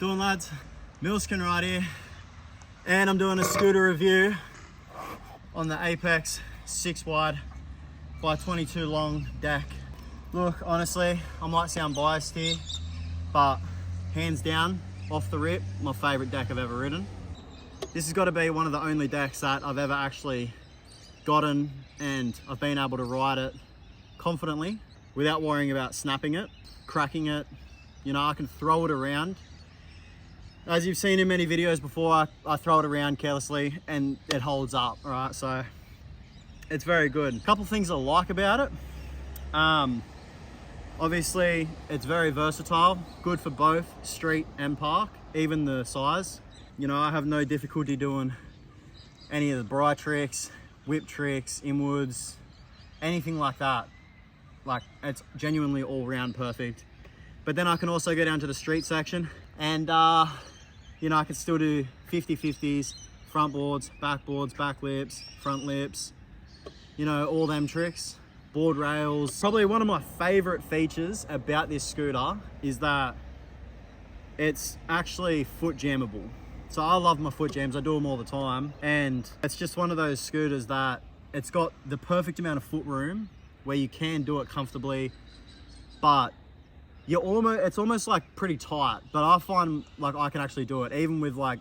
Doing, lads? Milskin right here, and I'm doing a scooter review on the Apex 6 wide by 22 long deck. Look, honestly, I might sound biased here, but hands down, off the rip, my favorite deck I've ever ridden. This has got to be one of the only decks that I've ever actually gotten and I've been able to ride it confidently without worrying about snapping it, cracking it. You know, I can throw it around. As you've seen in many videos before, I throw it around carelessly and it holds up, all right? So it's very good. A couple things I like about it. Obviously, it's very versatile, good for both street and park, even the size. You know, I have no difficulty doing any of the bri tricks, whip tricks, inwards, anything like that. Like, it's genuinely all round perfect. But then I can also go down to the street section and, you know, I can still do 50-50s, front boards, back lips, front lips, you know, all them tricks, board rails. Probably one of my favorite features about this scooter is that it's actually foot jammable. So I love my foot jams, I do them all the time. And it's just one of those scooters that it's got the perfect amount of foot room where you can do it comfortably, but it's almost like pretty tight, but I find like I can actually do it even with like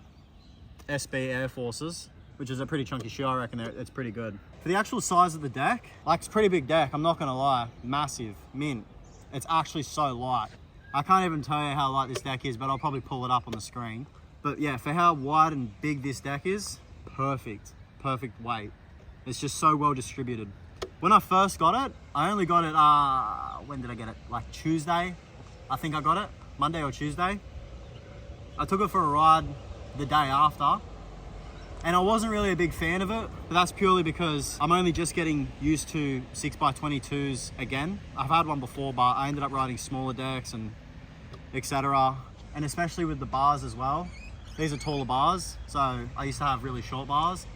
SB Air Forces, which is a pretty chunky shoe. I reckon it's pretty good. For the actual size of the deck, like, it's a pretty big deck, I'm not gonna lie. Massive, mint. It's actually so light. I can't even tell you how light this deck is, but I'll probably pull it up on the screen. But yeah, for how wide and big this deck is, perfect weight. It's just so well distributed. When I first got it, I only got it, when did I get it? Like Tuesday, I think I got it, Monday or Tuesday. I took it for a ride the day after, and I wasn't really a big fan of it, but that's purely because I'm only just getting used to 6x22s again. I've had one before, but I ended up riding smaller decks and etc. And especially with the bars as well. These are taller bars, so I used to have really short bars.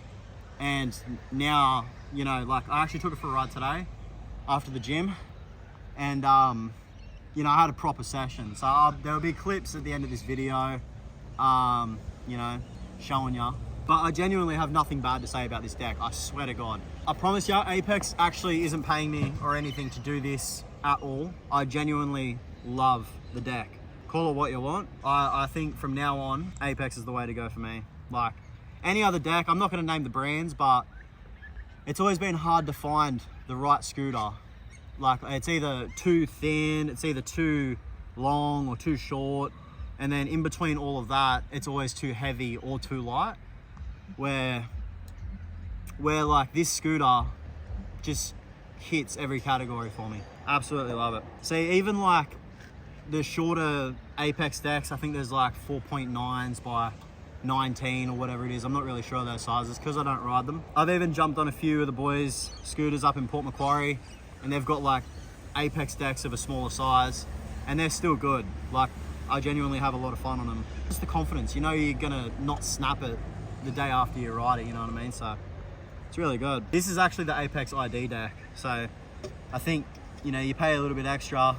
And now, you know, like, I actually took it for a ride today after the gym, and you know, I had a proper session. So there'll be clips at the end of this video, you know, showing ya. But I genuinely have nothing bad to say about this deck, I swear to God. I promise ya, Apex actually isn't paying me or anything to do this at all. I genuinely love the deck. Call it what you want. I think from now on, Apex is the way to go for me. Like, any other deck, I'm not gonna name the brands, but it's always been hard to find the right scooter. Like, it's either too thin, it's either too long or too short, and then in between all of that, it's always too heavy or too light. Where like, this scooter just hits every category for me. Absolutely love it. See, even like the shorter Apex decks, I think there's like 4.9s by 19 or whatever it is. I'm not really sure of those sizes because I don't ride them. I've even jumped on a few of the boys' scooters up in Port Macquarie, and they've got like Apex decks of a smaller size, and they're still good. Like, I genuinely have a lot of fun on them. Just the confidence, you know, you're gonna not snap it the day after you ride it, you know what I mean? So it's really good. This is actually the Apex ID deck, so I think, you know, you pay a little bit extra,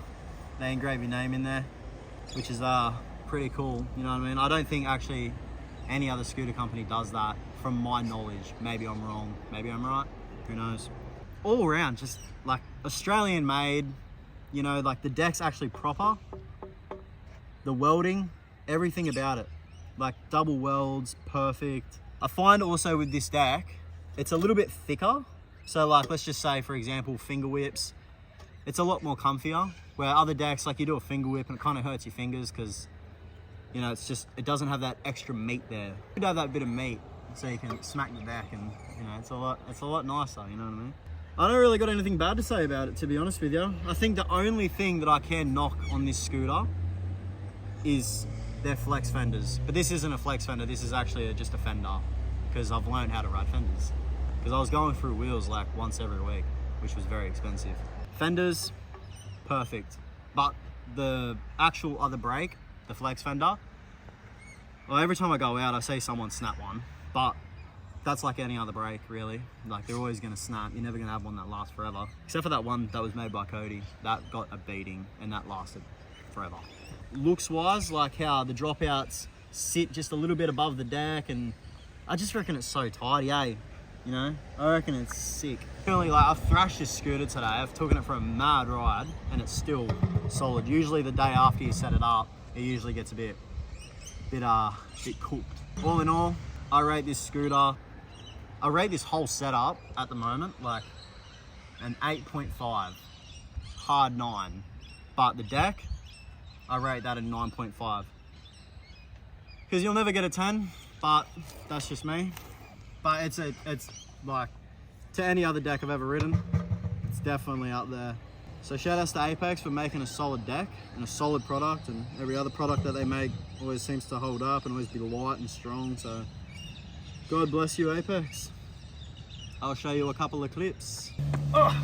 they engrave your name in there, which is pretty cool, you know what I mean? I don't think actually any other scooter company does that, from my knowledge. Maybe I'm wrong, maybe I'm right, who knows. All around, just like Australian made, you know, like the deck's actually proper, the welding, everything about it. Like, double welds, perfect. I find also with this deck, it's a little bit thicker. So like, let's just say, for example, finger whips, it's a lot more comfier. Where other decks, like, you do a finger whip and it kind of hurts your fingers because, you know, it's just, it doesn't have that extra meat there. You have that bit of meat so you can smack the deck, and, you know, it's a lot nicer, you know what I mean? I don't really got anything bad to say about it, to be honest with you. I think the only thing that I can knock on this scooter is their flex fenders. But this isn't a flex fender, this is actually just a fender, because I've learned how to ride fenders. Because I was going through wheels like once every week, which was very expensive. Fenders, perfect. But the actual other brake, the flex fender, well, every time I go out, I see someone snap one, but that's like any other brake, really. Like, they're always gonna snap. You're never gonna have one that lasts forever. Except for that one that was made by Cody. That got a beating, and that lasted forever. looks wise, like how the dropouts sit just a little bit above the deck, and I just reckon it's so tidy, eh? You know, I reckon it's sick. Really, like, I've thrashed this scooter today. I've taken it for a mad ride, and it's still solid. Usually the day after you set it up, it usually gets a bit cooked. All in all, I rate this scooter, I rate this whole setup at the moment like an 8.5, hard 9. But the deck, I rate that a 9.5. Because you'll never get a 10, but that's just me. But it's like, to any other deck I've ever ridden, it's definitely up there. So shout outs to Apex for making a solid deck and a solid product, and every other product that they make always seems to hold up and always be light and strong. So God bless you, Apex. I'll show you a couple of clips. Oh.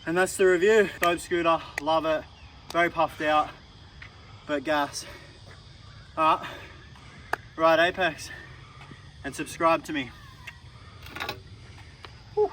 And that's the review. Dope scooter, love it. Very puffed out, but gas. All right, ride Apex and subscribe to me. Whew.